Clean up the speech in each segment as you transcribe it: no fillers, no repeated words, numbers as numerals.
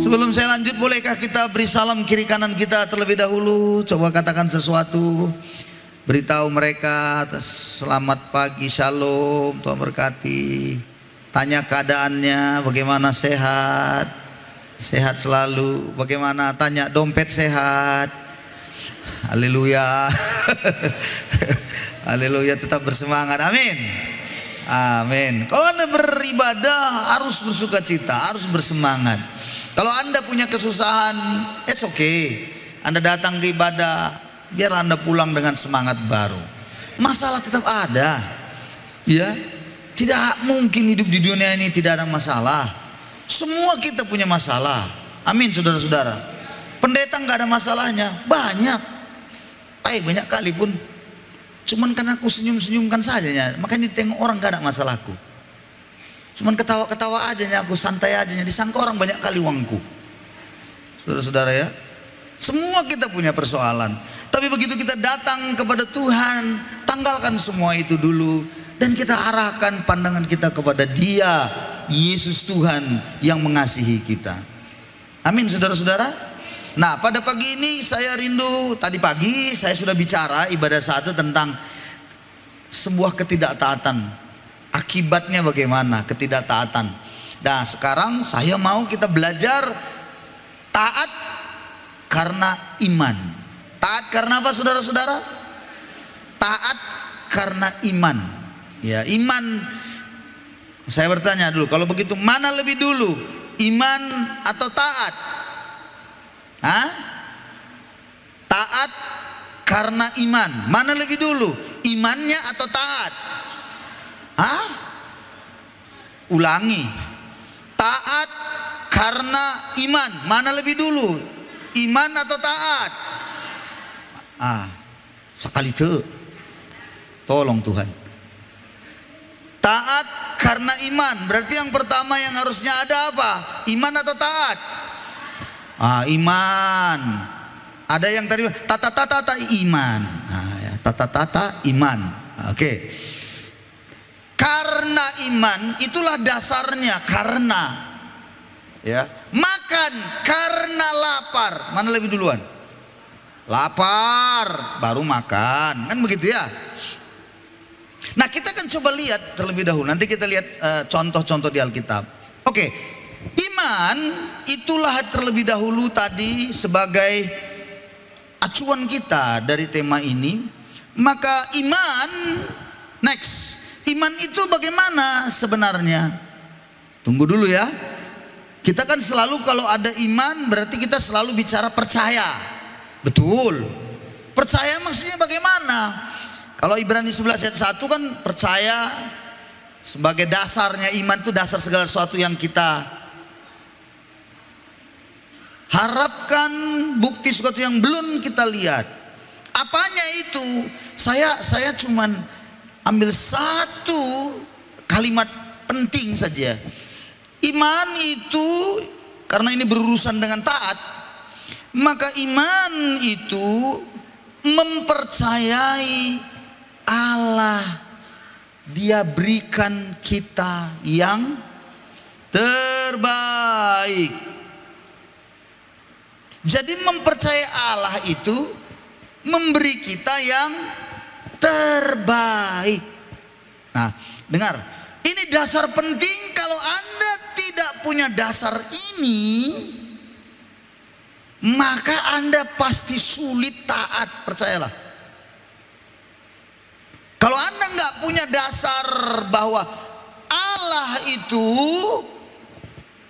Sebelum saya lanjut, bolehkah kita beri salam kiri kanan kita terlebih dahulu? Coba katakan sesuatu, beritahu mereka selamat pagi, shalom, Tuhan berkati. Tanya keadaannya, bagaimana, sehat? Sehat selalu. Bagaimana? Tanya dompet sehat. Haleluya. Haleluya, tetap bersemangat. Amin. Amin. Kalau Anda beribadah harus bersuka cita, harus bersemangat. Kalau Anda punya kesusahan, it's okay. Anda datang ke ibadah, biarlah Anda pulang dengan semangat baru. Masalah tetap ada, ya. Tidak mungkin hidup di dunia ini tidak ada masalah. Semua kita punya masalah. Amin, saudara-saudara. Pendeta nggak ada masalahnya, banyak. Banyak kali pun. Cuman karena aku senyum-senyumkan saja, makanya ditengok orang gak ada masalahku. Cuman ketawa-ketawa aja, aku santai aja, disangka orang banyak kali uangku. Saudara-saudara ya, semua kita punya persoalan. Tapi begitu kita datang kepada Tuhan, tanggalkan semua itu dulu, dan kita arahkan pandangan kita kepada Dia, Yesus Tuhan yang mengasihi kita. Amin, saudara-saudara. Nah, pada pagi ini saya rindu, tadi pagi saya sudah bicara ibadah satu tentang sebuah ketidaktaatan. Akibatnya bagaimana ketidaktaatan. Nah, sekarang saya mau kita belajar taat karena iman. Taat karena apa, saudara-saudara? Taat karena iman. Ya, iman. Saya bertanya dulu, kalau begitu mana lebih dulu, iman atau taat? Hah? Taat karena iman, mana lebih dulu, imannya atau taat? Hah? Ulangi. Taat karena iman, mana lebih dulu, iman atau taat? Sekali itu, tolong Tuhan. Taat karena iman, berarti yang pertama yang harusnya ada apa? Iman atau taat? Iman. Ada yang tadi tata iman. Tata iman. Oke. Karena iman itulah dasarnya, karena ya. Makan karena lapar, mana lebih duluan? Lapar baru makan, kan begitu ya. Nah, kita akan coba lihat terlebih dahulu. Nanti kita lihat contoh-contoh di Alkitab. Oke. Iman itulah terlebih dahulu tadi sebagai acuan kita dari tema ini. Maka iman, next. Iman itu bagaimana sebenarnya? Tunggu dulu ya. Kita kan selalu kalau ada iman berarti kita selalu bicara percaya. Betul. Percaya maksudnya bagaimana? Kalau Ibrani 11 ayat 1 kan percaya sebagai dasarnya, iman itu dasar segala sesuatu yang kita harapkan, bukti sesuatu yang belum kita lihat. Apanya itu? Saya cuman ambil satu kalimat penting saja. Iman itu, karena ini berurusan dengan taat, maka iman itu mempercayai Allah, Dia berikan kita yang terbaik. Jadi mempercayai Allah itu memberi kita yang terbaik. Nah, dengar, ini dasar penting. Kalau Anda tidak punya dasar ini, maka Anda pasti sulit taat, percayalah. Kalau Anda nggak punya dasar bahwa Allah itu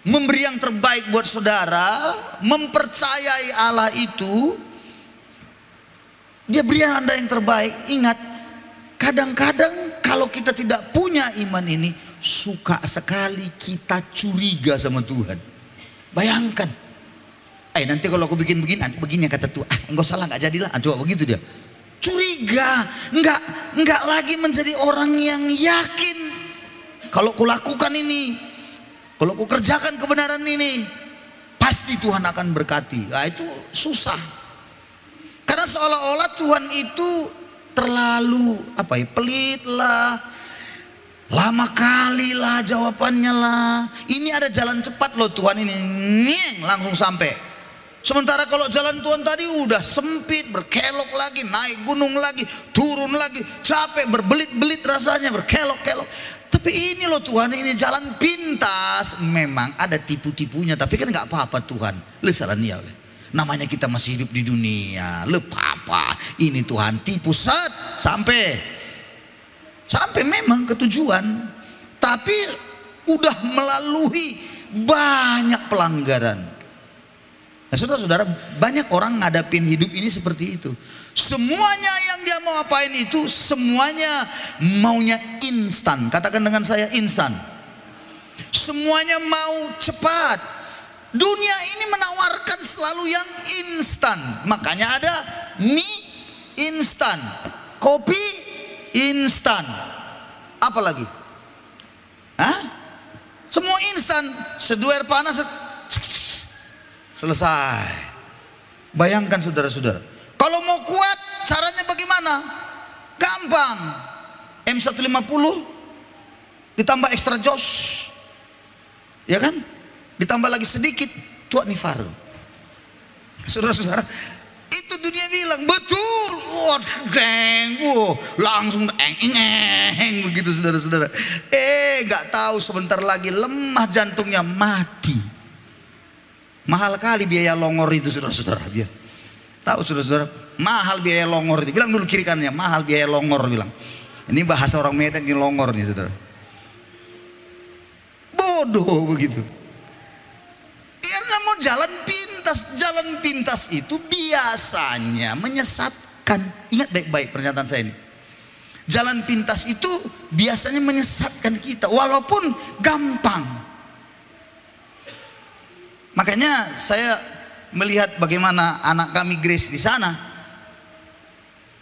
memberi yang terbaik buat saudara, mempercayai Allah itu, Dia beri Anda yang terbaik. Ingat, kadang-kadang kalau kita tidak punya iman ini, suka sekali kita curiga sama Tuhan. Bayangkan, nanti kalau aku bikin begini, begini kata Tuhan, enggak salah, enggak jadilah. Coba begitu dia. Curiga, enggak lagi menjadi orang yang yakin. Kalau kulakukan ini, kalau ku kerjakan kebenaran ini, pasti Tuhan akan berkati. Nah, itu susah. Karena seolah-olah Tuhan itu terlalu pelit lah, Lama kali lah jawabannya lah. Ini ada jalan cepat loh Tuhan ini, nyeng, langsung sampai. Sementara kalau jalan Tuhan tadi udah sempit, berkelok lagi, naik gunung lagi, turun lagi, capek, berbelit-belit rasanya, berkelok-kelok. Tapi ini loh Tuhan, ini jalan pintas. Memang ada tipu-tipunya, tapi kan nggak apa-apa Tuhan. Lesalannya, namanya kita masih hidup di dunia. Apa? Ini Tuhan tipu sampai memang ke tujuan, tapi udah melalui banyak pelanggaran. Nah, saudara-saudara, banyak orang ngadapin hidup ini seperti itu. Semuanya yang dia mau apain itu semuanya maunya instan. Katakan dengan saya, instan. Semuanya mau cepat. Dunia ini menawarkan selalu yang instan. Makanya ada mie instan, kopi instan, apa lagi? Semua instan. Seduh air panas, selesai. Bayangkan saudara-saudara, kalau mau kuat caranya bagaimana? Gampang. M150 ditambah extra jos, ya kan? Ditambah lagi sedikit tuak nifar. Saudara-saudara, itu dunia bilang betul. Wah, langsung eng begitu saudara-saudara. Nggak tahu sebentar lagi lemah jantungnya, mati. Mahal kali biaya longor itu saudara-saudara. Tahu saudara-saudara, mahal biaya longor itu. Bilang dulu kiri kanannya, mahal biaya longor bilang. Ini bahasa orang Medan, ini longor nih saudara. Bodoh begitu. Karena mau jalan pintas itu biasanya menyesatkan. Ingat baik-baik pernyataan saya ini. Jalan pintas itu biasanya menyesatkan kita, walaupun gampang. Makanya saya melihat bagaimana anak kami Grace di sana.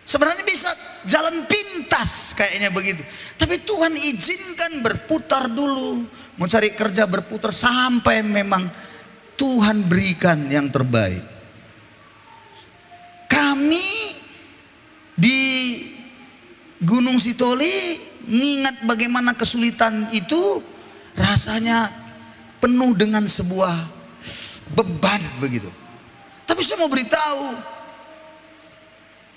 Sebenarnya bisa jalan pintas kayaknya begitu. Tapi Tuhan izinkan berputar dulu. Mau cari kerja berputar sampai memang Tuhan berikan yang terbaik. Kami di Gunung Sitoli mengingat bagaimana kesulitan itu, rasanya penuh dengan sebuah beban begitu. Tapi saya mau beritahu,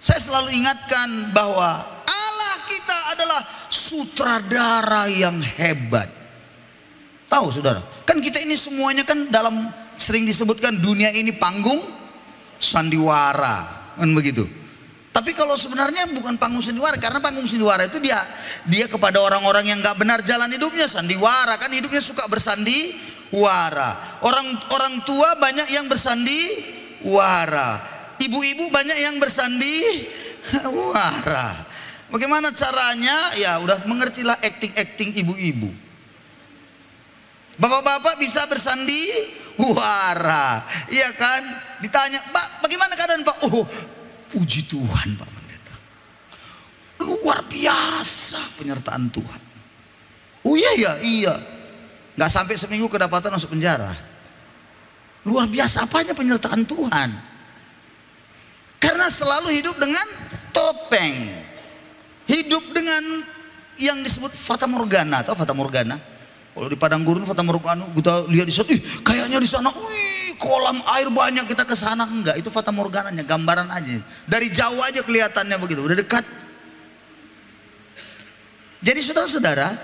saya selalu ingatkan bahwa Allah kita adalah sutradara yang hebat. Tahu saudara, kan kita ini semuanya kan dalam, sering disebutkan dunia ini panggung sandiwara, kan begitu. Tapi kalau sebenarnya bukan panggung sandiwara, karena panggung sandiwara itu dia kepada orang-orang yang nggak benar jalan hidupnya. Sandiwara kan hidupnya suka bersandiwara. Orang tua banyak yang bersandiwara, ibu-ibu banyak yang bersandiwara. Bagaimana caranya? Ya udah mengertilah acting ibu-ibu. Bapak-bapak bisa bersandiwara, iya kan? Ditanya, Pak, bagaimana keadaan Pak? Oh, puji Tuhan Pak Pendeta, luar biasa penyertaan Tuhan. Oh iya, nggak sampai seminggu kedapatan masuk penjara. Luar biasa apanya penyertaan Tuhan? Karena selalu hidup dengan topeng, hidup dengan yang disebut fata morgana. Atau fata morgana? Kalau di padang gurun fata morgana, kita lihat di sana, kayaknya di sana, kolam air banyak, kita ke sana. Enggak, itu fata morgananya, gambaran aja. Dari jauh aja kelihatannya begitu, udah dekat. Jadi saudara-saudara,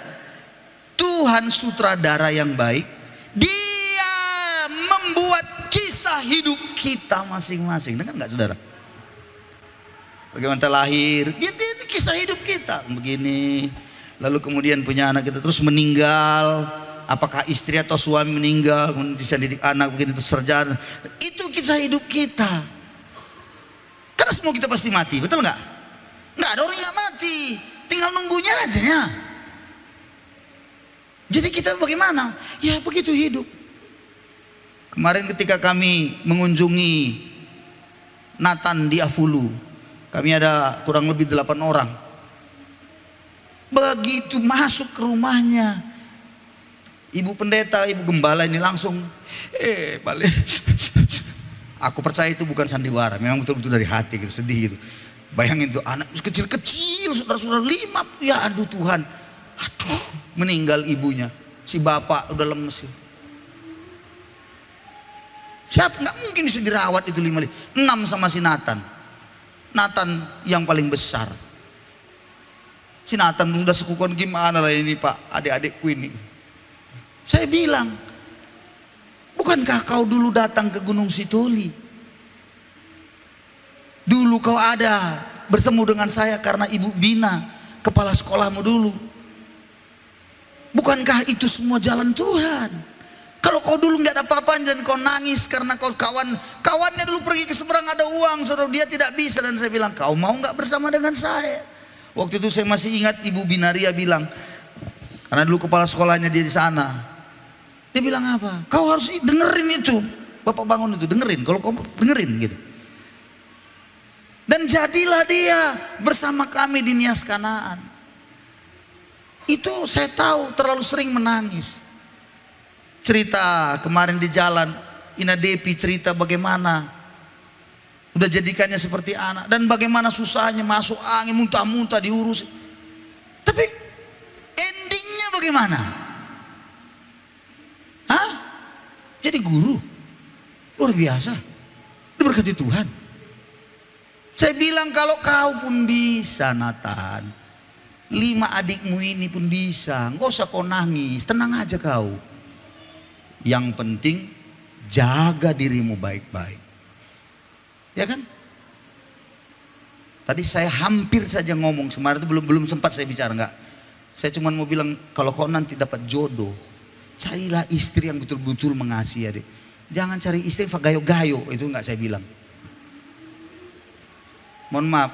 Tuhan sutradara yang baik. Dia membuat kisah hidup kita masing-masing. Dengar nggak saudara? Bagaimana kita lahir, dia kisah hidup kita begini. Lalu kemudian punya anak kita, terus meninggal. Apakah istri atau suami meninggal, kemudian bisa didik anak begini, terus sarjana. Itu kisah hidup kita. Karena semua kita pasti mati, betul nggak? Nggak ada orang yang nggak mati, tinggal nunggunya aja ya. Jadi kita bagaimana? Ya begitu hidup. Kemarin ketika kami mengunjungi Nathan di Afulu, kami ada kurang lebih 8 orang. Begitu masuk ke rumahnya, ibu pendeta, ibu gembala ini langsung balik. Aku percaya itu bukan sandiwara, memang betul-betul dari hati gitu, sedih gitu. Bayangin tuh anak kecil-kecil, saudara-saudara 5, ya aduh Tuhan, Aduh, meninggal ibunya. Si bapak udah lemes. Siapa? Nggak mungkin bisa dirawat itu 6 sama si Nathan. Nathan yang paling besar. Si Nathan sudah sekukuan, gimana lah ini Pak, adik-adikku ini. Saya bilang, bukankah kau dulu datang ke Gunung Sitoli? Dulu kau ada bertemu dengan saya karena Ibu Bina, kepala sekolahmu dulu. Bukankah itu semua jalan Tuhan? Kalau kau dulu nggak ada apa-apa dan kau nangis karena kau kawannya dulu pergi ke seberang ada uang, saudara, dia tidak bisa, dan saya bilang, kau mau nggak bersama dengan saya? Waktu itu saya masih ingat Ibu Binaria bilang, karena dulu kepala sekolahnya dia di sana. Dia bilang apa? Kau harus dengerin itu, Bapak Bangun itu dengerin. Kalau kau dengerin gitu. Dan jadilah dia bersama kami di Nias Kanaan. Itu saya tahu terlalu sering menangis. Cerita kemarin di jalan, Ina Depi cerita bagaimana udah jadikannya seperti anak, dan bagaimana susahnya masuk angin, muntah-muntah diurus. Tapi endingnya bagaimana? Hah? Jadi guru luar biasa, diberkati Tuhan. Saya bilang, kalau kau pun bisa Nathan, 5 adikmu ini pun bisa, nggak usah kau nangis, tenang aja kau. Yang penting jaga dirimu baik-baik. Ya kan? Tadi saya hampir saja ngomong, kemarin itu belum sempat saya bicara, enggak. Saya cuma mau bilang, kalau kau nanti dapat jodoh, carilah istri yang betul-betul mengasihi adik. Jangan cari istri gayo-gayo, itu enggak saya bilang. Mohon maaf,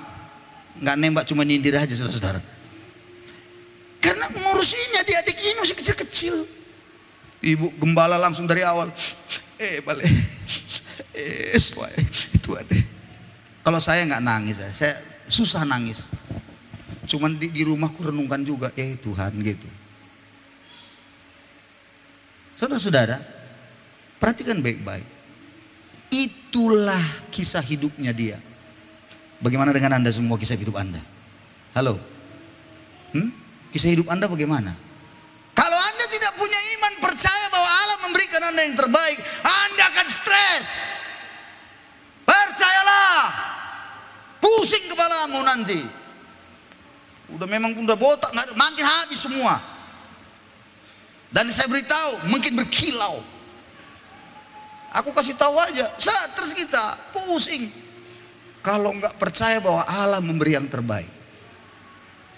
enggak nembak, cuma nyindir aja saudara-saudara. Karena ngurusinnya adik ini masih kecil-kecil. Ibu gembala langsung dari awal, balik, itu ada. Kalau saya nggak nangis, saya susah nangis. Cuman di rumahku renungkan juga, Tuhan gitu. Saudara-saudara, perhatikan baik-baik. Itulah kisah hidupnya dia. Bagaimana dengan Anda semua kisah hidup Anda? Halo? Kisah hidup Anda bagaimana? Kalau Anda tidak punya iman, percaya bahwa Allah memberikan Anda yang terbaik, Anda akan stres. Percayalah, pusing kepalamu nanti. Memang udah botak, makin habis semua. Dan saya beritahu, mungkin berkilau. Aku kasih tahu aja, stres kita, pusing. Kalau nggak percaya bahwa Allah memberi yang terbaik.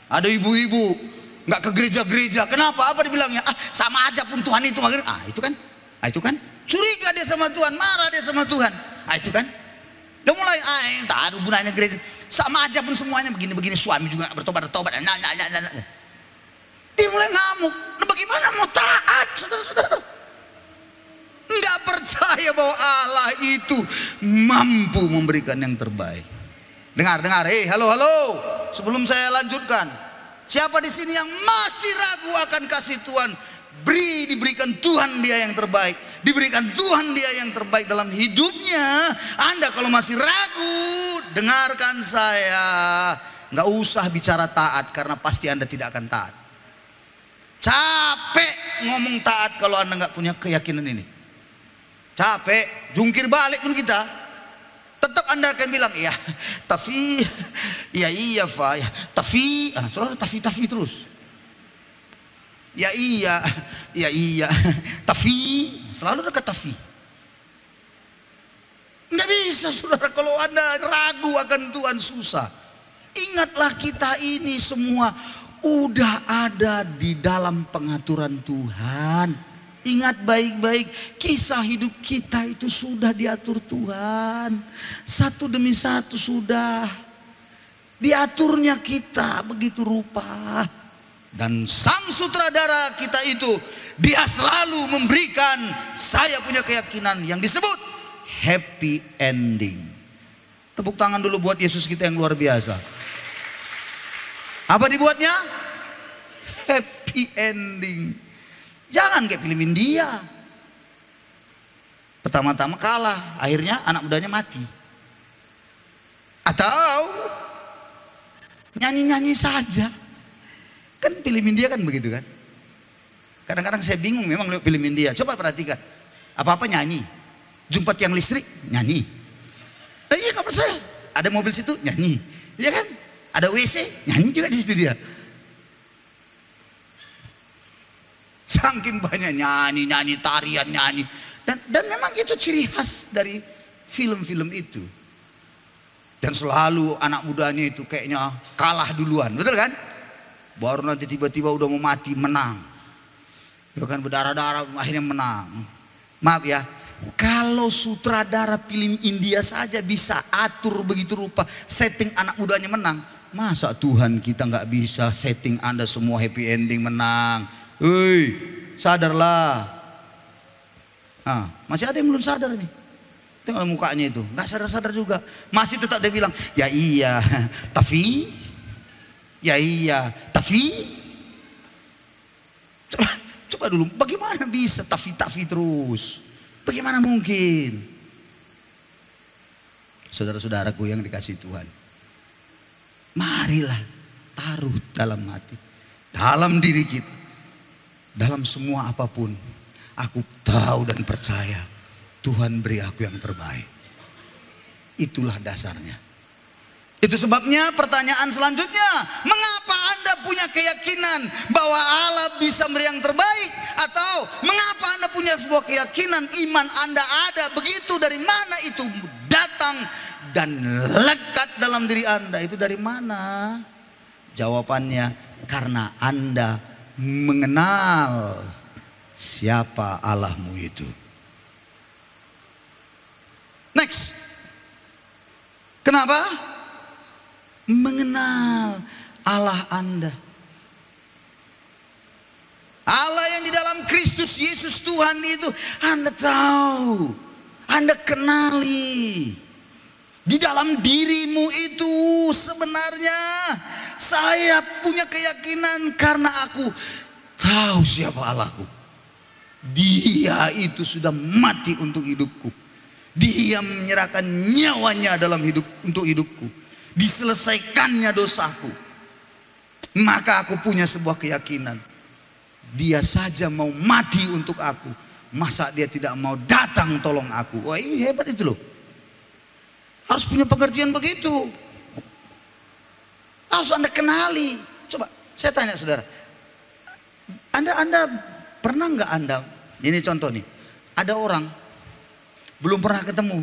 Ada ibu-ibu nggak ke gereja-gereja, kenapa? Apa dibilangnya? Sama aja pun Tuhan itu. Itu kan curiga dia sama Tuhan, marah dia sama Tuhan. Itu kan udah mulai tak ada gunanya gereja, sama aja pun semuanya begini-begini, suami juga bertobat. Dia mulai ngamuk. Nah, bagaimana mau taat, saudara-saudara? Nggak percaya bahwa Allah itu mampu memberikan yang terbaik. Dengar, halo. Sebelum saya lanjutkan, siapa di sini yang masih ragu akan kasih Tuhan? Diberikan Tuhan dia yang terbaik. Diberikan Tuhan dia yang terbaik dalam hidupnya. Anda kalau masih ragu, dengarkan saya. Nggak usah bicara taat, karena pasti Anda tidak akan taat. Capek ngomong taat kalau Anda nggak punya keyakinan ini. Capek, jungkir balik pun kita. Tetap Anda akan bilang, iya Pak, ya, tapi, selalu tapi terus. Iya, tapi, selalu dekat tapi. Nggak bisa saudara, kalau Anda ragu akan Tuhan, susah. Ingatlah, kita ini semua udah ada di dalam pengaturan Tuhan. Ingat baik-baik, kisah hidup kita itu sudah diatur Tuhan. Satu demi satu sudah diaturnya kita begitu rupa. Dan sang sutradara kita itu, dia selalu memberikan, saya punya keyakinan yang disebut happy ending. Tepuk tangan dulu buat Yesus kita yang luar biasa. Apa dibuatnya? Happy ending. Jangan kayak film India. Pertama-tama kalah, akhirnya anak mudanya mati. Atau nyanyi-nyanyi saja. Kan film India kan begitu kan. Kadang-kadang saya bingung memang lihat film India. Coba perhatikan. Apa-apa nyanyi. Jumpa tiang listrik, nyanyi. Iya nggak percaya. Ada mobil situ, nyanyi. Iya kan? Ada WC, nyanyi juga di situ dia. Saking banyak nyanyi, tarian, nyanyi. Dan memang itu ciri khas dari film-film itu. Dan selalu anak mudanya itu kayaknya kalah duluan, betul kan? Baru nanti tiba-tiba udah mau mati, menang. Ya kan, berdarah-darah akhirnya menang. Maaf ya, kalau sutradara film India saja bisa atur begitu rupa setting anak mudanya menang, masa Tuhan kita nggak bisa setting Anda semua happy ending menang? Hei, sadarlah. Masih ada yang belum sadar nih. Tengok mukanya itu, nggak sadar-sadar juga. Masih tetap dia bilang, ya iya, tapi, ya iya, tapi. Coba dulu, bagaimana bisa tapi terus? Bagaimana mungkin? Saudara-saudaraku yang dikasih Tuhan, marilah taruh dalam hati, dalam diri kita, dalam semua apapun, aku tahu dan percaya Tuhan beri aku yang terbaik. Itulah dasarnya. Itu sebabnya pertanyaan selanjutnya, mengapa Anda punya keyakinan bahwa Allah bisa beri yang terbaik? Atau mengapa Anda punya sebuah keyakinan iman Anda ada begitu? Dari mana itu datang dan lekat dalam diri Anda? Itu dari mana? Jawabannya, karena Anda mengenal siapa Allahmu itu. Next. Kenapa? Mengenal Allah Anda. Allah yang di dalam Kristus Yesus Tuhan itu Anda tahu, Anda kenali. Di dalam dirimu itu sebenarnya saya punya keyakinan karena aku tahu siapa Allahku. Dia itu sudah mati untuk hidupku. Dia menyerahkan nyawanya dalam untuk hidupku. Diselesaikannya dosaku. Maka aku punya sebuah keyakinan, dia saja mau mati untuk aku, masa dia tidak mau datang tolong aku? Wah, ini hebat itu loh. Harus punya pengertian begitu. Harus Anda kenali. Coba saya tanya saudara, Anda pernah nggak Anda, ini contoh nih, ada orang belum pernah ketemu,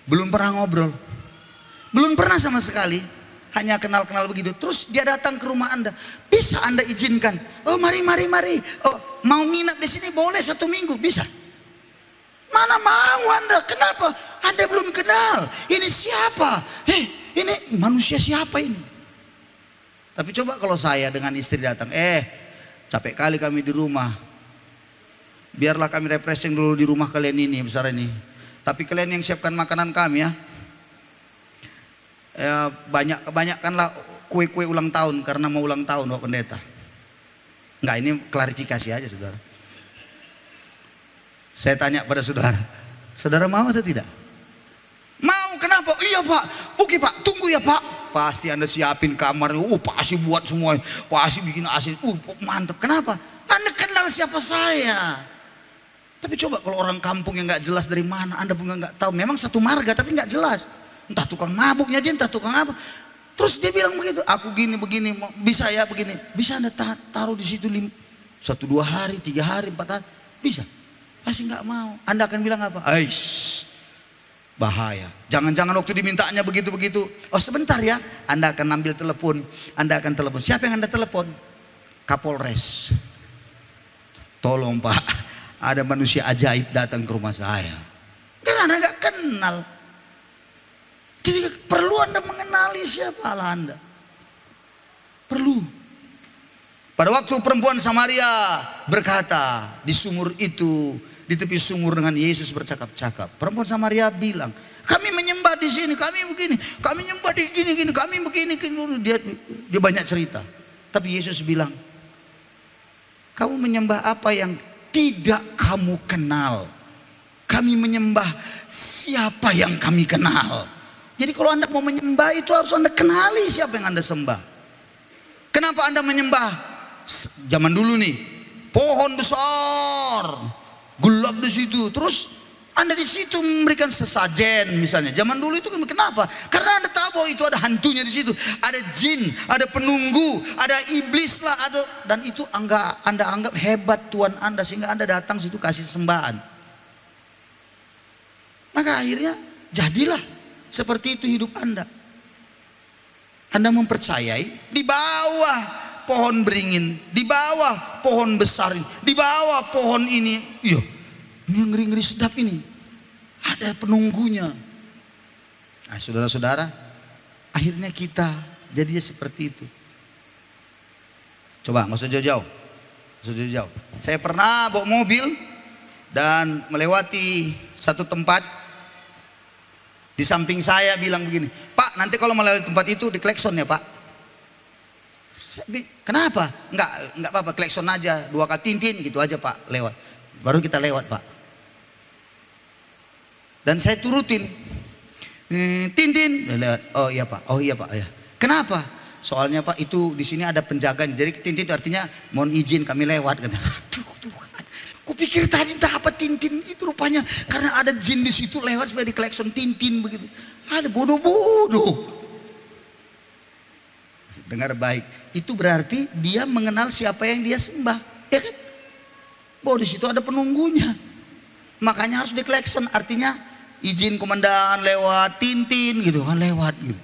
belum pernah ngobrol, belum pernah sama sekali, hanya kenal-kenal begitu. Terus dia datang ke rumah Anda, bisa Anda izinkan? Oh mari. Oh mau nginap di sini boleh 1 minggu, bisa? Mana mau Anda? Kenapa? Anda belum kenal. Ini siapa? Ini manusia siapa ini? Tapi coba kalau saya dengan istri datang, capek kali kami di rumah. Biarlah kami refreshing dulu di rumah kalian ini besar ini. Tapi kalian yang siapkan makanan kami ya. Kebanyakanlah kue-kue ulang tahun karena mau ulang tahun Pak Pendeta. Enggak, ini klarifikasi aja saudara. Saya tanya pada saudara, saudara mau atau tidak? Mau, kenapa? Iya Pak, oke Pak, tunggu ya Pak. Pasti Anda siapin kamar, pasti buat semua, pasti bikin AC, mantap. Kenapa? Anda kenal siapa saya. Tapi coba kalau orang kampung yang nggak jelas dari mana, Anda pun nggak tahu. Memang satu marga tapi nggak jelas. Entah tukang mabuknya dia, entah tukang apa. Terus dia bilang begitu, aku gini begini, bisa ya begini. Bisa Anda taruh di situ 1-2 hari, 3 hari, 4 hari, bisa. Pasti nggak mau. Anda akan bilang apa? Aish, bahaya. Jangan-jangan waktu dimintanya begitu-begitu. Oh sebentar ya, Anda akan ambil telepon. Anda akan telepon. Siapa yang Anda telepon? Kapolres. Tolong Pak, ada manusia ajaib datang ke rumah saya. Kan Anda nggak kenal. Jadi perlu Anda mengenali siapa Allah Anda. Perlu. Pada waktu perempuan Samaria berkata di sumur itu, di tepi sumur dengan Yesus bercakap-cakap, perempuan Samaria bilang, kami menyembah di sini, kami begini, kami menyembah di gini, kami begini. Dia banyak cerita. Tapi Yesus bilang, kamu menyembah apa yang tidak kamu kenal. Kami menyembah siapa yang kami kenal. Jadi kalau Anda mau menyembah itu harus Anda kenali siapa yang Anda sembah. Kenapa Anda menyembah zaman dulu nih pohon besar, gelap di situ, terus Anda di situ memberikan sesajen misalnya. Zaman dulu itu kenapa? Karena Anda tahu bahwa itu ada hantunya di situ, ada jin, ada penunggu, ada iblis lah, dan itu Anda anggap hebat Tuhan Anda sehingga Anda datang situ kasih sembahan. Maka akhirnya jadilah seperti itu hidup Anda. Anda mempercayai di bawah pohon beringin, di bawah pohon besar ini, di bawah pohon ini, iya, ini ngeri-ngeri sedap ini, ada penunggunya. Nah, saudara-saudara, akhirnya kita jadinya seperti itu. Coba nggak usah jauh-jauh, Saya pernah bawa mobil dan melewati satu tempat. Di samping saya bilang begini, Pak, nanti kalau melewati tempat itu diklekson ya Pak. Kenapa? Enggak apa-apa, klekson aja 2 kali tintin gitu aja Pak, lewat. Baru kita lewat Pak. Dan saya turutin. Tintin, lewat. Oh iya Pak, ya. Kenapa? Soalnya Pak itu di sini ada penjagaan. Jadi tintin itu artinya mohon izin kami lewat. Aduh, kupikir tadi entah apa tintin itu, rupanya karena ada jin di situ lewat supaya diklekson tintin begitu. Ada bodoh-bodoh. Dengar baik, itu berarti dia mengenal siapa yang dia sembah, ya kan? Bahwa di situ ada penunggunya. Makanya harus diklekson, artinya izin komandan lewat, tintin gitu kan, lewat gitu.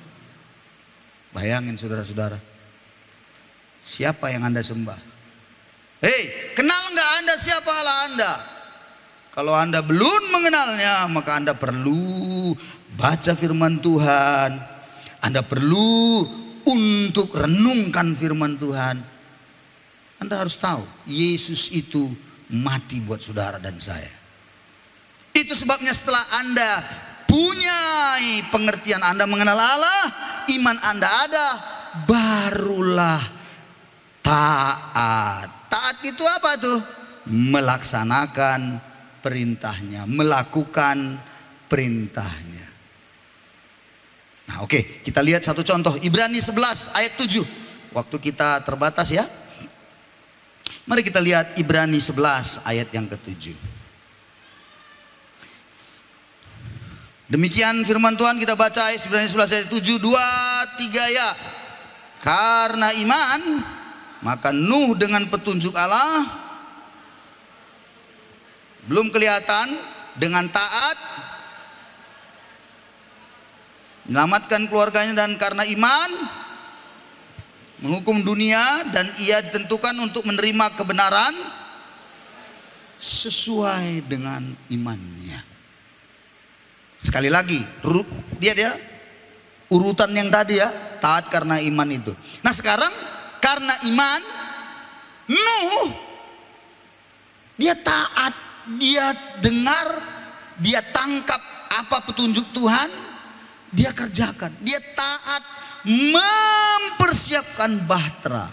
Bayangin saudara-saudara, siapa yang Anda sembah? Hei, kenal nggak Anda siapa Allah Anda? Kalau Anda belum mengenalnya, maka Anda perlu baca firman Tuhan. Anda perlu untuk renungkan firman Tuhan. Anda harus tahu, Yesus itu mati buat saudara dan saya. Itu sebabnya setelah Anda punya pengertian, Anda mengenal Allah, iman Anda ada, barulah taat. Taat itu apa tuh? Melaksanakan perintahnya, melakukan perintahnya. Nah oke, kita lihat satu contoh, Ibrani 11 ayat 7. Waktu kita terbatas ya. Mari kita lihat Ibrani 11 ayat yang ke-7. Demikian firman Tuhan, kita baca Ibrani 11 ayat 7, 2, 3 ya. Karena iman, maka Nuh dengan petunjuk Allah belum kelihatan, dengan taat menyelamatkan keluarganya, dan karena iman menghukum dunia, dan ia ditentukan untuk menerima kebenaran sesuai dengan imannya. Sekali lagi, dia urutan yang tadi ya, taat karena iman itu. Nah sekarang karena iman, Nuh dia taat, dia dengar, dia tangkap apa petunjuk Tuhan, dia kerjakan, dia taat mempersiapkan bahtera.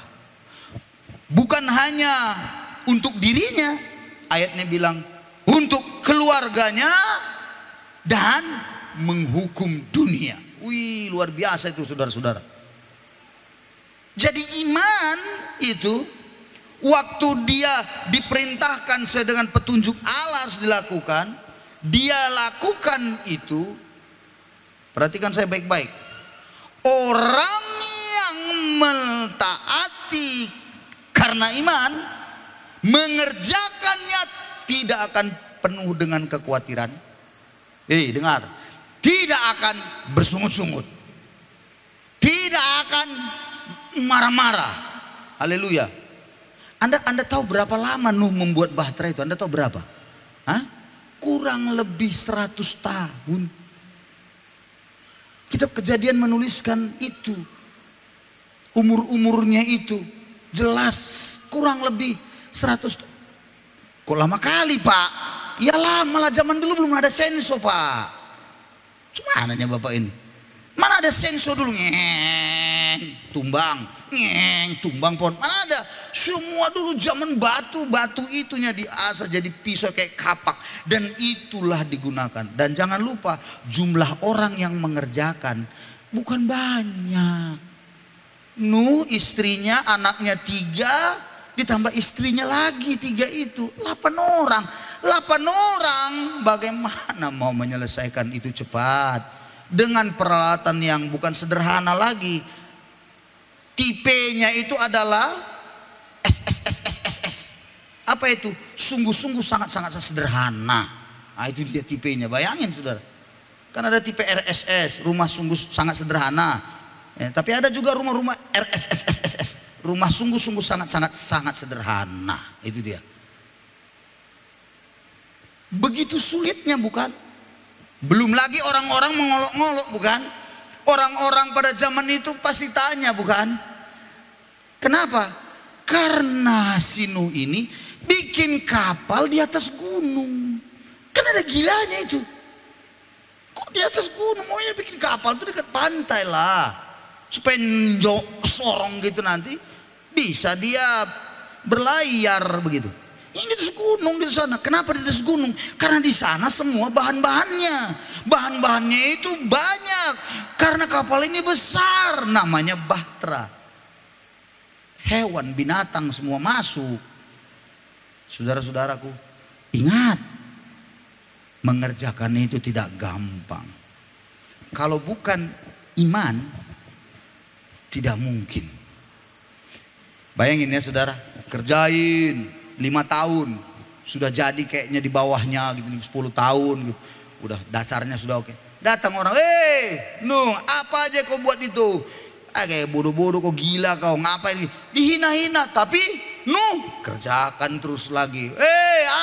Bukan hanya untuk dirinya, ayatnya bilang untuk keluarganya dan menghukum dunia. Wih, luar biasa itu saudara-saudara. Jadi iman itu waktu dia diperintahkan sesuai dengan petunjuk Allah harus dilakukan, dia lakukan itu. Perhatikan saya baik-baik. Orang yang mentaati karena iman, mengerjakannya tidak akan penuh dengan kekhawatiran. Dengar, tidak akan bersungut-sungut, tidak akan marah-marah. Haleluya. Anda tahu berapa lama Nuh membuat bahtera itu? Anda tahu berapa? Hah? Kurang lebih 100 tahun. Kitab Kejadian menuliskan itu. Umur-umurnya itu jelas kurang lebih 100 tahun. Kok lama kali Pak? Ya lama lah, zaman dulu belum ada senso Pak. Cuma anaknya Bapak ini. Mana ada senso dulu? Tumbang pohon. Mana ada? Semua dulu zaman batu itunya diasah jadi pisau kayak kapak, dan itulah digunakan. Dan jangan lupa jumlah orang yang mengerjakan bukan banyak. Nuh istrinya, anaknya 3, ditambah istrinya lagi 3 itu 8 orang. 8 orang bagaimana mau menyelesaikan itu cepat dengan peralatan yang bukan sederhana lagi. Tipenya itu adalah SSSSSS. Apa itu? Sungguh-sungguh sangat-sangat sederhana. Nah, itu dia tipenya. Bayangin saudara. Kan ada tipe RSS, rumah sungguh sangat sederhana. Ya, tapi ada juga rumah-rumah RSSSSS, rumah sungguh-sungguh sangat-sangat sederhana. Itu dia. Begitu sulitnya bukan? Belum lagi orang-orang mengolok-ngolok bukan? Orang-orang pada zaman itu pasti tanya bukan? Kenapa? Karena si Nuh ini bikin kapal di atas gunung. Kan ada gilanya itu. Kok di atas gunung? Maunya bikin kapal itu dekat pantai lah, supaya sorong gitu nanti bisa dia berlayar begitu. Ini di atas gunung di sana. Kenapa di atas gunung? Karena di sana semua bahan-bahannya. Bahan-bahannya itu banyak. Karena kapal ini besar, namanya bahtera. Hewan, binatang semua masuk. Saudara-saudaraku, ingat, mengerjakan itu tidak gampang. Kalau bukan iman, tidak mungkin. Bayangin ya saudara, kerjain 5 tahun, sudah jadi kayaknya di bawahnya gitu, 10 tahun gitu. Udah dasarnya sudah oke. Datang orang, Nuh, apa aja kau buat itu? Kayak bodoh-bodoh, kau gila kau, ngapain? Dihina-hina, tapi Nuh kerjakan terus lagi.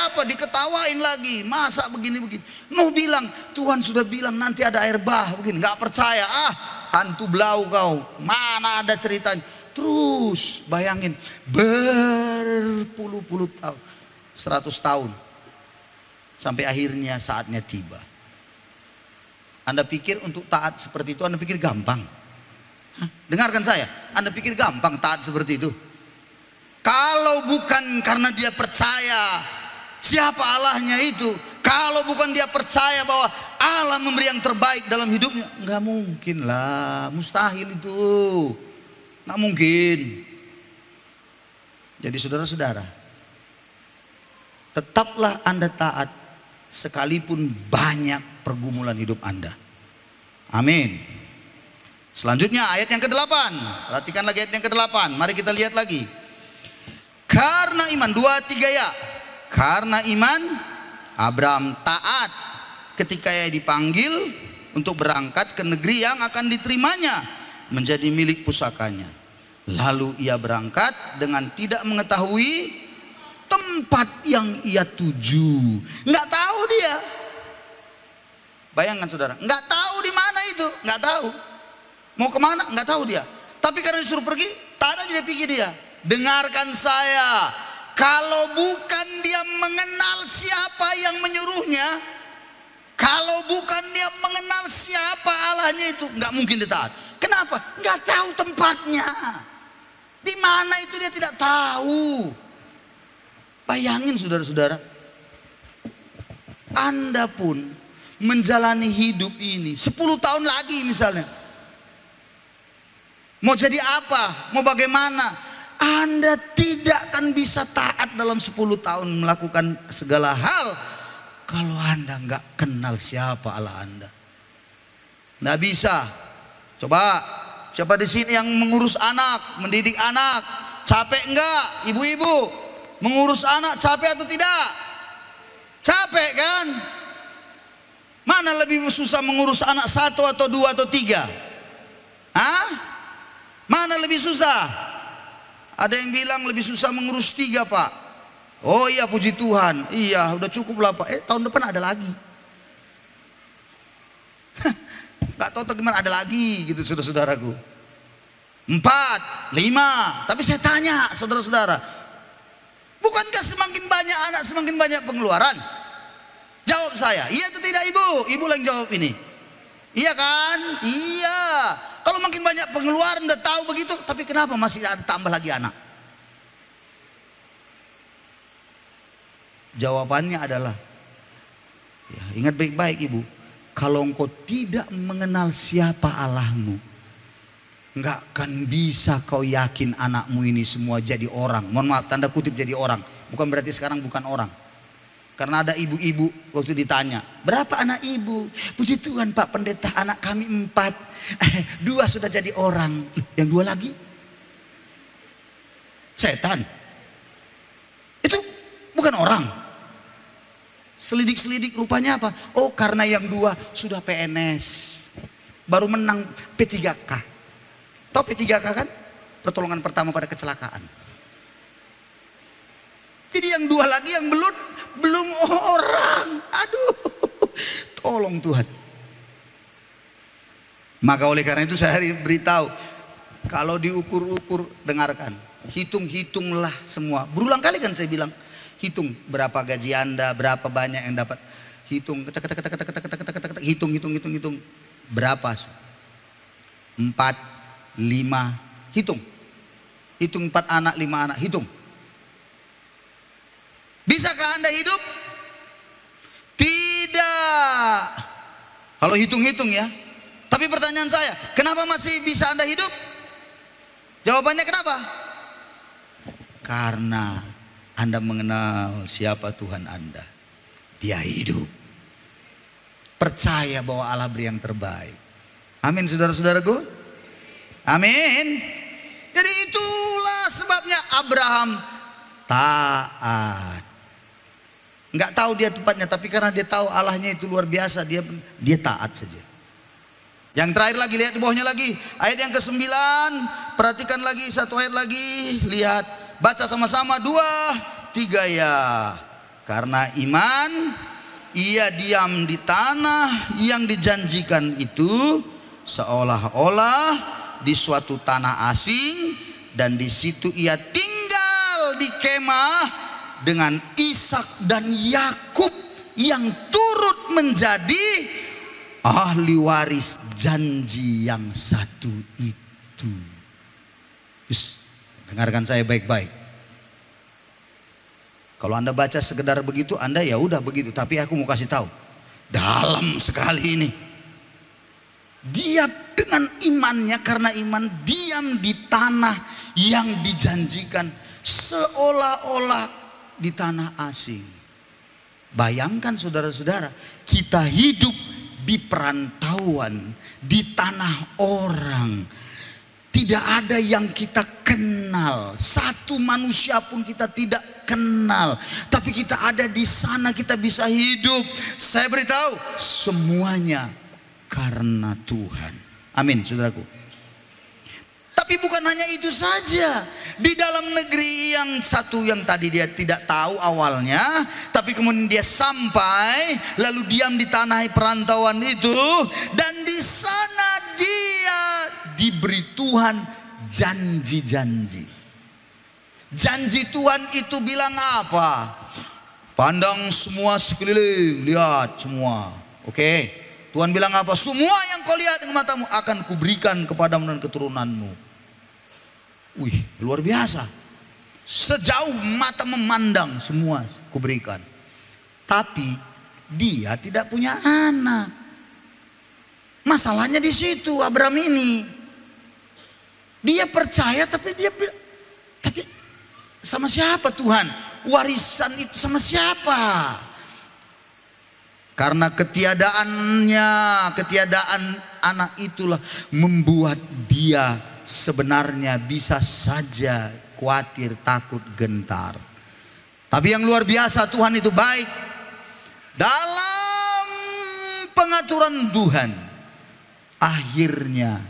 Apa diketawain lagi? Masa begini-begini? Nuh bilang, Tuhan sudah bilang nanti ada air bah begini. Nggak percaya, hantu belau kau. Mana ada ceritanya? Terus bayangin berpuluh-puluh tahun, 100 tahun, sampai akhirnya saatnya tiba. Anda pikir untuk taat seperti itu, Anda pikir gampang? Dengarkan saya, Anda pikir gampang taat seperti itu? Kalau bukan karena dia percaya siapa Allahnya itu, kalau bukan dia percaya bahwa Allah memberi yang terbaik dalam hidupnya, nggak mungkin lah, mustahil itu, nggak mungkin. Jadi saudara-saudara, tetaplah Anda taat sekalipun banyak pergumulan hidup Anda. Amin. Selanjutnya ayat yang ke-8. Perhatikan lagi ayat yang ke-8. Mari kita lihat lagi. Karena iman, 2-3 ya. Karena iman Abraham taat ketika ia dipanggil untuk berangkat ke negeri yang akan diterimanya menjadi milik pusakanya. Lalu ia berangkat dengan tidak mengetahui tempat yang ia tuju. Nggak tahu dia. Bayangkan saudara, nggak tahu di mana itu, nggak tahu. Mau kemana? Nggak tahu dia. Tapi karena disuruh pergi, tak ada dia pikir dia. Dengarkan saya, kalau bukan dia mengenal siapa yang menyuruhnya, kalau bukan dia mengenal siapa Allahnya itu, nggak mungkin dia taat. Kenapa? Nggak tahu tempatnya. Di mana itu dia tidak tahu. Bayangin saudara-saudara, Anda pun menjalani hidup ini 10 tahun lagi misalnya. Mau jadi apa? Mau bagaimana? Anda tidak akan bisa taat dalam 10 tahun melakukan segala hal kalau Anda nggak kenal siapa Allah Anda. Nggak bisa. Coba, siapa di sini yang mengurus anak, mendidik anak? Capek enggak? Ibu-ibu, mengurus anak capek atau tidak? Capek kan? Mana lebih susah mengurus anak 1 atau 2 atau 3? Mana lebih susah? Ada yang bilang lebih susah mengurus 3 pak. Oh iya puji Tuhan. Iya udah cukup lah pak. Tahun depan ada lagi. Gak tahu gimana ada lagi gitu saudara-saudaraku. 4, 5. Tapi saya tanya saudara-saudara, bukankah semakin banyak anak semakin banyak pengeluaran? Jawab saya, iya atau tidak ibu? Ibu yang jawab ini. Iya kan? Iya. Kalau makin banyak pengeluaran udah tahu begitu, tapi kenapa masih ada tambah lagi anak? Jawabannya adalah, ya, ingat baik-baik ibu, kalau engkau tidak mengenal siapa Allahmu, nggak akan bisa kau yakin anakmu ini semua jadi orang. Mohon maaf, tanda kutip jadi orang. Bukan berarti sekarang bukan orang. Karena ada ibu-ibu waktu ditanya, berapa anak ibu? Puji Tuhan Pak Pendeta, anak kami 4. 2 sudah jadi orang. Yang 2 lagi? Setan. Itu bukan orang. Selidik-selidik rupanya apa? Oh, karena yang 2 sudah PNS. Baru menang P3K. Tahu P3K kan? Pertolongan pertama pada kecelakaan. Jadi yang 2 lagi yang belum orang. Aduh, tolong Tuhan. Maka oleh karena itu saya hari beritahu, kalau diukur-ukur, dengarkan, hitung-hitunglah semua. Berulang kali kan saya bilang, hitung berapa gaji Anda, berapa banyak yang dapat. Hitung, hitung. Berapa? 4, 5, hitung. Hitung 4 anak, 5 anak, hitung. Bisakah Anda hidup? Tidak. Kalau hitung-hitung ya. Tapi pertanyaan saya, kenapa masih bisa Anda hidup? Jawabannya kenapa? Karena Anda mengenal siapa Tuhan Anda. Dia hidup. Percaya bahwa Allah beri yang terbaik. Amin saudara-saudaraku. Amin. Jadi itulah sebabnya Abraham taat. Nggak tahu dia tempatnya, tapi karena dia tahu Allahnya itu luar biasa, dia taat saja. Yang terakhir lagi, lihat di bawahnya lagi, ayat yang ke-9. Perhatikan lagi, 1 ayat lagi, lihat, baca sama-sama, 2, 3 ya. Karena iman, ia diam di tanah yang dijanjikan itu, seolah-olah di suatu tanah asing, dan di situ ia tinggal di kemah dengan Ishak dan Yakub yang turut menjadi ahli waris janji yang satu itu. Dengarkan saya baik-baik. Kalau Anda baca sekedar begitu, Anda ya udah begitu. Tapi aku mau kasih tahu, dalam sekali ini. Dia dengan imannya, karena iman diam di tanah yang dijanjikan, seolah-olah di tanah asing. Bayangkan saudara-saudara, kita hidup di perantauan, di tanah orang. Tidak ada yang kita kenal, satu manusia pun kita tidak kenal. Tapi kita ada di sana, kita bisa hidup. Saya beritahu, semuanya karena Tuhan. Amin saudaraku. Tapi bukan hanya itu saja. Di dalam negeri yang satu yang tadi dia tidak tahu awalnya, tapi kemudian dia sampai, lalu diam di tanah perantauan itu, dan di sana dia diberi Tuhan janji-janji. Janji Tuhan itu bilang apa? Pandang semua sekeliling, lihat semua. Oke. Tuhan bilang apa? Semua yang kau lihat dengan matamu akan kuberikan kepadamu dan keturunanmu. Wih, luar biasa. Sejauh mata memandang semua kuberikan. Tapi dia tidak punya anak. Masalahnya di situ Abraham ini. Dia percaya tapi sama siapa Tuhan? Warisan itu sama siapa? Karena ketiadaan anak itulah membuat dia sebenarnya bisa saja khawatir, takut, gentar. Tapi yang luar biasa, Tuhan itu baik. Dalam pengaturan Tuhan, akhirnya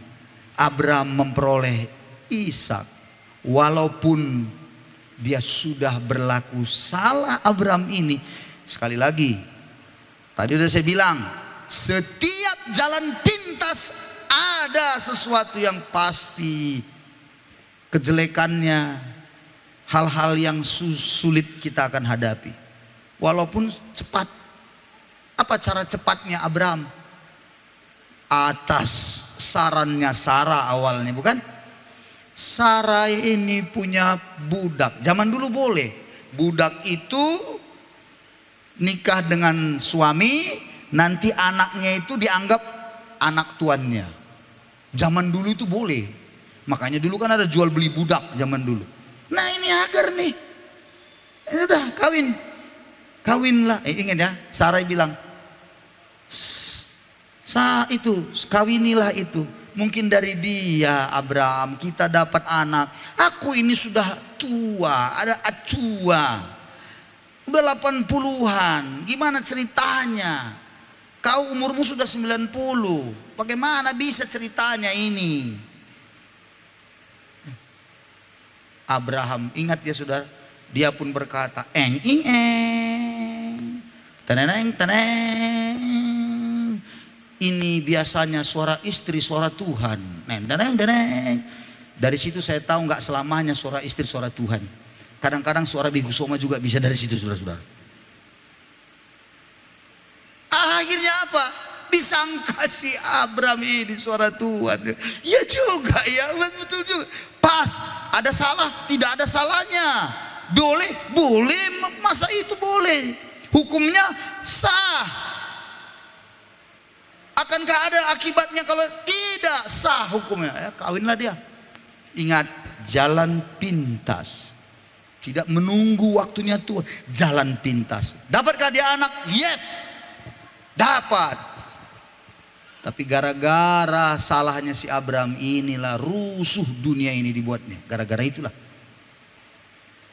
Abraham memperoleh Ishak. Walaupun dia sudah berlaku salah, Abraham ini, sekali lagi, tadi sudah saya bilang, setiap jalan pintas ada sesuatu yang pasti, kejelekannya, hal-hal yang sulit kita akan hadapi. Walaupun cepat. Apa cara cepatnya Abraham? Atas sarannya Sarah awalnya, bukan? Sarah ini punya budak. Zaman dulu boleh. Budak itu nikah dengan suami, nanti anaknya itu dianggap anak tuannya. Zaman dulu itu boleh. Makanya dulu kan ada jual beli budak zaman dulu. Nah ini Hagar nih, ini udah kawinlah. Ingat ya, Sarai bilang, kawinilah itu. Mungkin dari dia Abraham kita dapat anak. Aku ini sudah tua, ada acua, udah 80-an. Gimana ceritanya? Kau umurmu sudah 90. Bagaimana bisa ceritanya ini? Abraham, ingat ya saudara, dia pun berkata, eng ing eng, teneng teneng. Ini biasanya suara istri, suara Tuhan. Neng teneng teneng. Dari situ saya tahu nggak selamanya suara istri, suara Tuhan. Kadang-kadang suara Biku Soma juga bisa dari situ, saudara-saudara. Akhirnya apa? Disangka si Abraham ini suara Tuhan. Ya juga, ya betul juga. Pas, ada salah? Tidak ada salahnya. Boleh? Boleh. Masa itu boleh? Hukumnya sah. Akankah ada akibatnya kalau tidak sah hukumnya? Ya, kawinlah dia. Ingat, jalan pintas. Tidak menunggu waktunya Tuhan. Jalan pintas. Dapatkah dia anak? Yes. Dapat. Tapi gara-gara salahnya si Abraham inilah rusuh dunia ini dibuatnya. Gara-gara itulah.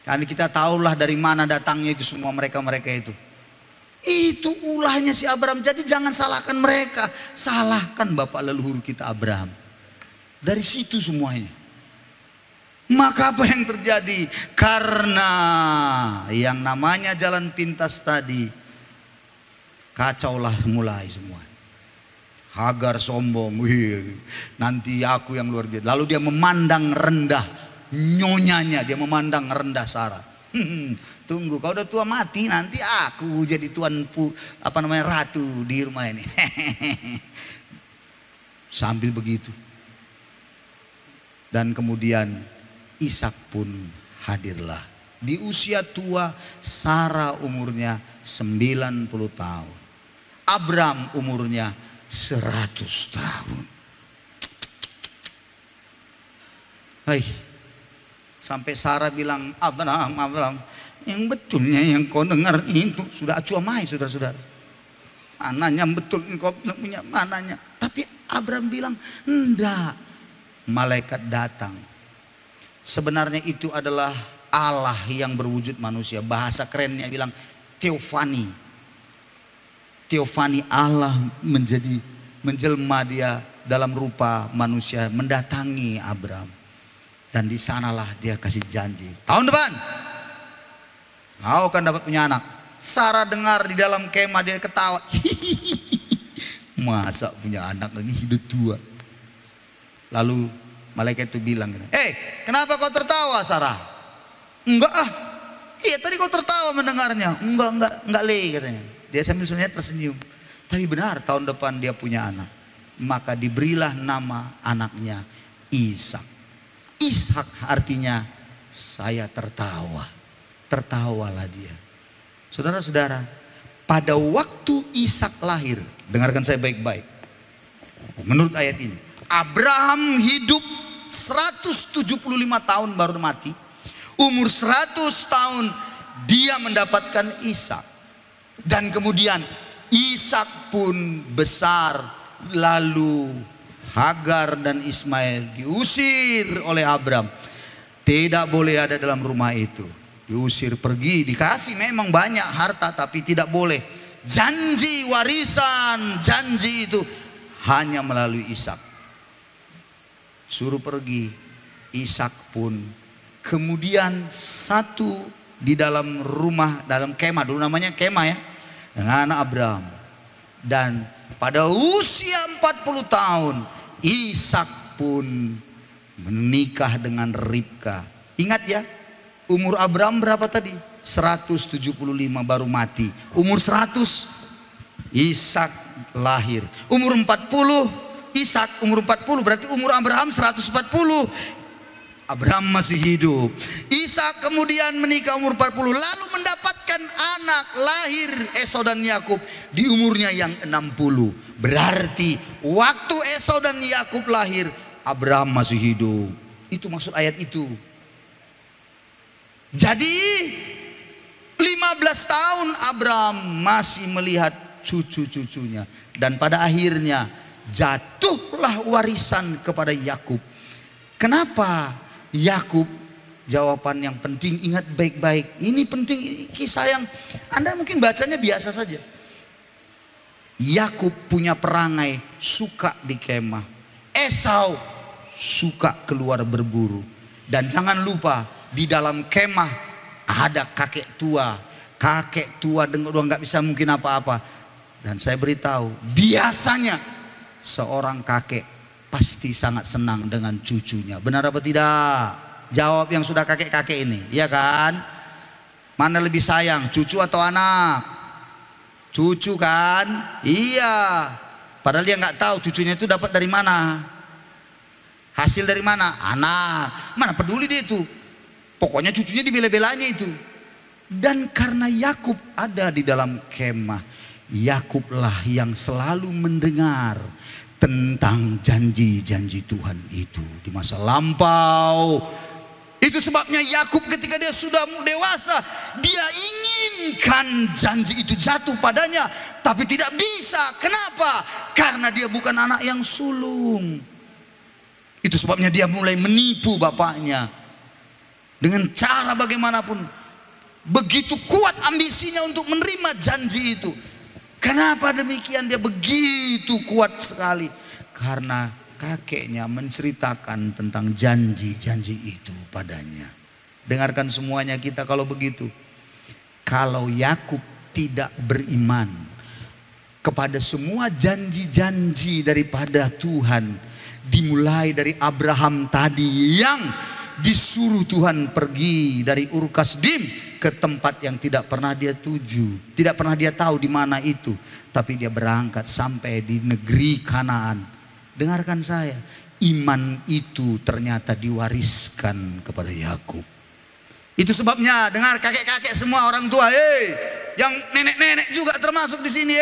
Karena kita tahulah dari mana datangnya itu semua mereka-mereka itu. Itu ulahnya si Abraham. Jadi jangan salahkan mereka. Salahkan bapak leluhur kita Abraham. Dari situ semuanya. Maka apa yang terjadi? Karena yang namanya jalan pintas tadi, kacaulah mulai semua. Hagar sombong, wih, nanti aku yang luar biasa. Lalu dia memandang rendah nyonyanya, dia memandang rendah Sarah. Tunggu, kau udah tua mati, nanti aku jadi ratu di rumah ini. Sambil begitu. Dan kemudian Ishak pun hadirlah. Di usia tua Sarah umurnya 90 tahun. Abram umurnya 100 tahun. Hai, sampai Sarah bilang, Abraham, yang betulnya yang kau dengar itu sudah acuamai, saudara-saudara. Mananya betul kau punya mananya. Tapi Abraham bilang, enggak. Malaikat datang. Sebenarnya itu adalah Allah yang berwujud manusia. Bahasa kerennya bilang teofani. Teofani, Allah menjelma dia dalam rupa manusia, mendatangi Abraham. Dan di sanalah dia kasih janji, tahun depan kau akan dapat punya anak. Sarah dengar di dalam kemah, dia ketawa. Masa punya anak lagi hidup tua. Lalu malaikat itu bilang, kenapa kau tertawa Sarah? Enggak ah. Iya tadi kau tertawa mendengarnya. Enggak katanya. Dia sambil tersenyum. Tapi benar tahun depan dia punya anak. Maka diberilah nama anaknya Ishak. Ishak artinya saya tertawa. Tertawalah dia. Saudara-saudara, pada waktu Ishak lahir, dengarkan saya baik-baik. Menurut ayat ini, Abraham hidup 175 tahun baru mati. Umur 100 tahun dia mendapatkan Ishak. Dan kemudian Ishak pun besar. Lalu Hagar dan Ismail diusir oleh Abraham. Tidak boleh ada dalam rumah itu. Diusir pergi. Dikasih memang banyak harta, tapi tidak boleh. Janji warisan, janji itu hanya melalui Ishak. Suruh pergi. Ishak pun kemudian satu di dalam rumah, dalam kemah, dulu namanya kemah ya, dengan Abraham. Dan pada usia 40 tahun Ishak pun menikah dengan Ribka. Ingat ya, umur Abraham berapa tadi? 175 baru mati. Umur 100 Ishak lahir. Umur 40 Ishak, umur 40 berarti umur Abraham 140. Abraham masih hidup. Ishak kemudian menikah umur 40, lalu mendapatkan anak, lahir Esau dan Yakub di umurnya yang 60. Berarti waktu Esau dan Yakub lahir, Abraham masih hidup. Itu maksud ayat itu. Jadi 15 tahun Abraham masih melihat cucu-cucunya. Dan pada akhirnya jatuhlah warisan kepada Yakub. Kenapa Yakub? Jawaban yang penting, ingat baik-baik. Ini penting, kisah yang Anda mungkin bacanya biasa saja. Yakub punya perangai suka di kemah. Esau suka keluar berburu. Dan jangan lupa di dalam kemah ada kakek tua. Kakek tua udah nggak bisa mungkin apa-apa. Dan saya beritahu, biasanya seorang kakek pasti sangat senang dengan cucunya. Benar apa tidak? Jawab yang sudah kakek-kakek ini, iya kan? Mana lebih sayang, cucu atau anak? Cucu kan? Iya. Padahal dia nggak tahu cucunya itu dapat dari mana. Hasil dari mana? Anak. Mana peduli dia itu. Pokoknya cucunya dibela-belanya itu. Dan karena Yakub ada di dalam kemah, Yakublah yang selalu mendengar tentang janji-janji Tuhan itu di masa lampau. Itu sebabnya Yakub ketika dia sudah dewasa, dia inginkan janji itu jatuh padanya, tapi tidak bisa. Kenapa? Karena dia bukan anak yang sulung. Itu sebabnya dia mulai menipu bapaknya dengan cara bagaimanapun. Begitu kuat ambisinya untuk menerima janji itu. Kenapa demikian? Dia begitu kuat sekali karena kakeknya menceritakan tentang janji-janji itu padanya. Dengarkan semuanya kita kalau begitu. Kalau Yakub tidak beriman kepada semua janji-janji daripada Tuhan, dimulai dari Abraham tadi yang disuruh Tuhan pergi dari Ur Kasdim ke tempat yang tidak pernah dia tuju, tidak pernah dia tahu di mana itu, tapi dia berangkat sampai di negeri Kanaan. Dengarkan saya, iman itu ternyata diwariskan kepada Yakub. Itu sebabnya, dengar kakek-kakek semua orang tua, yang nenek-nenek juga termasuk di sini,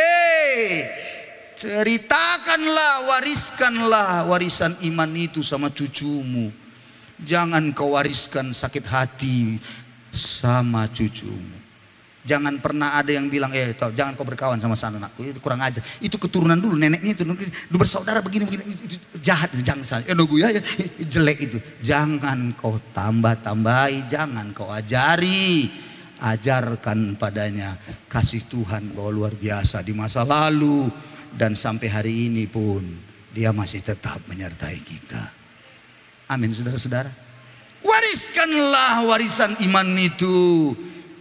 ceritakanlah, wariskanlah warisan iman itu sama cucumu. Jangan kau wariskan sakit hati sama cucumu. Jangan pernah ada yang bilang, jangan kau berkawan sama sana anakku, itu kurang ajar. Itu keturunan dulu, neneknya itu bersaudara begini, itu jahat, jangan salah. Jelek itu. Jangan kau tambah-tambahi, jangan kau ajari. Ajarkan padanya kasih Tuhan bahwa luar biasa di masa lalu. Dan sampai hari ini pun dia masih tetap menyertai kita. Amin, saudara-saudara. Wariskanlah warisan iman itu.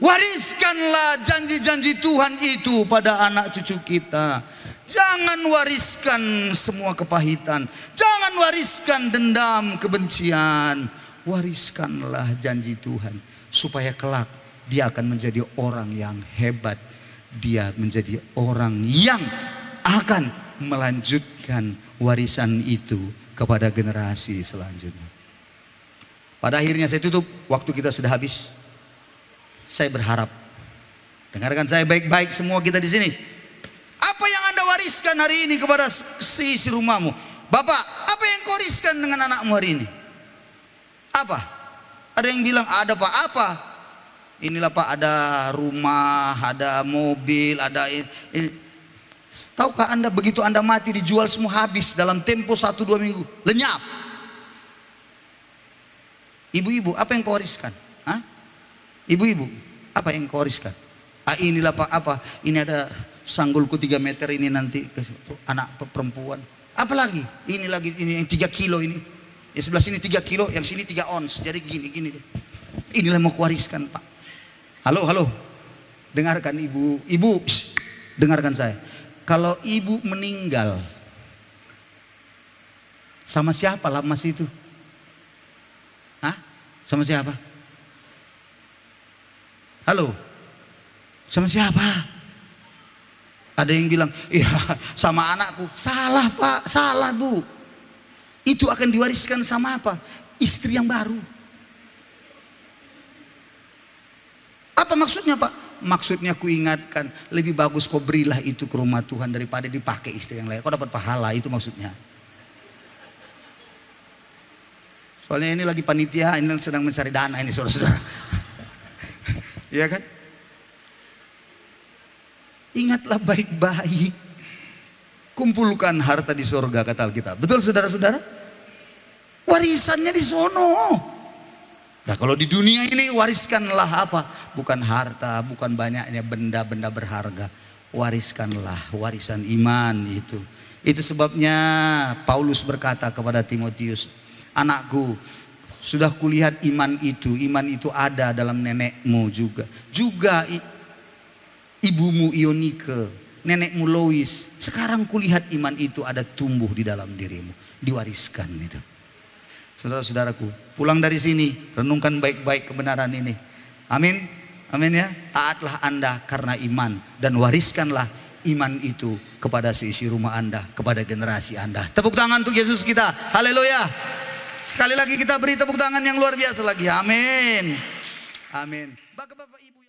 Wariskanlah janji-janji Tuhan itu pada anak cucu kita. Jangan wariskan semua kepahitan. Jangan wariskan dendam, kebencian. Wariskanlah janji Tuhan. Supaya kelak dia akan menjadi orang yang hebat. Dia menjadi orang yang akan melanjutkan warisan itu kepada generasi selanjutnya. Pada akhirnya saya tutup, waktu kita sudah habis. Saya berharap, dengarkan saya baik-baik semua kita di sini. Apa yang Anda wariskan hari ini kepada isi rumahmu? Bapak, apa yang kau wariskan dengan anakmu hari ini? Apa? Ada yang bilang, ada Pak, apa? Inilah Pak, ada rumah, ada mobil, ada ini. Tahukah Anda begitu Anda mati dijual semua habis dalam tempo 1-2 minggu? Lenyap. Ibu-ibu, apa yang kau wariskan? Hah? Ibu-ibu, apa yang kau wariskan? Inilah Pak, apa? Ini ada sanggulku 3 meter ini nanti ke anak perempuan. Apa lagi? Ini lagi, ini yang 3 kilo ini. Yang sebelah sini 3 kilo, yang sini 3 ons. Jadi gini. Inilah mau kuwariskan Pak. Halo. Dengarkan ibu. Ibu, dengarkan saya. Kalau ibu meninggal, sama siapa lah mas itu? Hah? Sama siapa? Halo, sama siapa? Ada yang bilang, iya sama anakku. Salah Pak, salah Bu. Itu akan diwariskan sama apa? Istri yang baru. Apa maksudnya Pak? Maksudnya ku ingatkan, lebih bagus kau berilah itu ke rumah Tuhan daripada dipakai istri yang lain. Kau dapat pahala, itu maksudnya. Soalnya ini lagi panitia, ini sedang mencari dana ini saudara-saudara. Iya kan? Ingatlah baik-baik. Kumpulkan harta di surga kata Alkitab. Betul saudara-saudara? Warisannya di sono. Nah kalau di dunia ini wariskanlah apa? Bukan harta, bukan banyaknya benda-benda berharga. Wariskanlah warisan iman itu. Itu sebabnya Paulus berkata kepada Timotius, anakku, sudah kulihat iman itu ada dalam nenekmu juga. Juga ibumu Ionike, nenekmu Lois. Sekarang kulihat iman itu ada tumbuh di dalam dirimu. Diwariskan itu. Saudara-saudaraku, pulang dari sini, renungkan baik-baik kebenaran ini. Amin. Amin ya. Taatlah Anda karena iman. Dan wariskanlah iman itu kepada seisi rumah Anda, kepada generasi Anda. Tepuk tangan untuk Yesus kita. Haleluya. Sekali lagi kita beri tepuk tangan yang luar biasa lagi. Amin. Amin. Bapak-bapak, Ibu.